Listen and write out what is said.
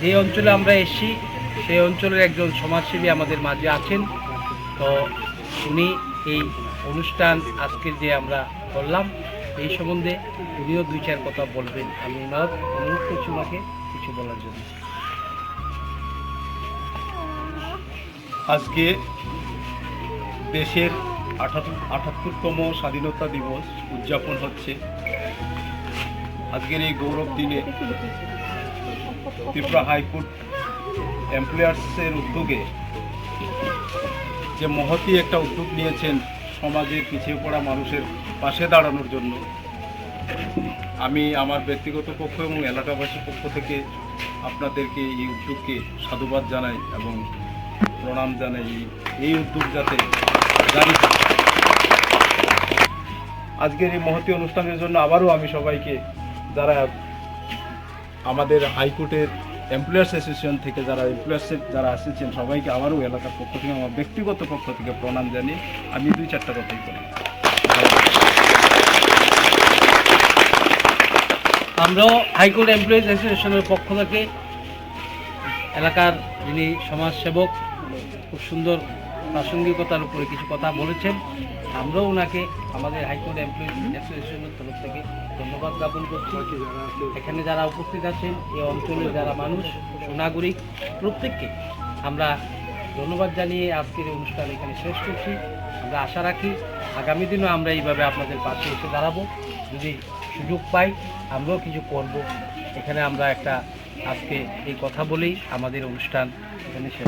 যে অঞ্চলে আমরা এসেছি সেই অঞ্চলের একজন সমাজসেবী আমাদের মাঝে আছেন। তো উনি এই অনুষ্ঠান আজকের যে আমরা করলাম এই সম্বন্ধে উনিও দুই চার কথা বলবেন। আমি ওনার অনুরোধ করছি ওনাকে কিছু বলার জন্য। আজকে দেশের ৭৮তম স্বাধীনতা দিবস উদযাপন হচ্ছে। আজকের এই গৌরব দিনে ত্রিপুরা হাইকোর্ট এমপ্লয়ার্সের উদ্যোগে যে মহতী একটা উদ্যোগ নিয়েছেন সমাজের পিছিয়ে পড়া মানুষের পাশে দাঁড়ানোর জন্য, আমি আমার ব্যক্তিগত পক্ষ এবং এলাকাবাসীর পক্ষ থেকে আপনাদেরকে এই উদ্যোগকে সাধুবাদ জানাই এবং প্রণাম জানাই। এই উদ্যোগ যাতে জারি থাকে। আজকের এই মহতী অনুষ্ঠানের জন্য আবারও আমি সবাইকে, যারা আমাদের হাইকোর্টের এমপ্লয়ার্স অ্যাসোসিয়েশন থেকে যারা আসছেন সবাইকে আবারও এলাকার পক্ষ থেকে, আমার ব্যক্তিগত পক্ষ থেকে প্রণাম জানিয়ে আমি দুই চারটা কথাই বলি। আমরাও হাইকোর্ট এমপ্লয়িজ অ্যাসোসিয়েশনের পক্ষ থেকে এলাকার যিনি সমাজসেবক খুব সুন্দর প্রাসঙ্গিকতার উপরে কিছু কথা বলেছেন, আমরাও ওনাকে আমাদের হাইকোর্ট এমপ্লয়িজ অ্যাসোসিয়েশনের তরফ থেকে ধন্যবাদ জ্ঞাপন করছি। এখানে যারা উপস্থিত আছেন এই অঞ্চলের যারা মানুষ নাগরিক প্রত্যেককে আমরা ধন্যবাদ জানিয়ে আজকের এই অনুষ্ঠান এখানে শেষ করছি। আমরা আশা রাখি আগামী দিনও আমরা এইভাবে আপনাদের পাশে এসে দাঁড়াবো। যদি সুযোগ পাই আমরাও কিছু করব। এখানে আমরা একটা আজকে এই কথা বলেই আমাদের অনুষ্ঠান এখানে শেষ।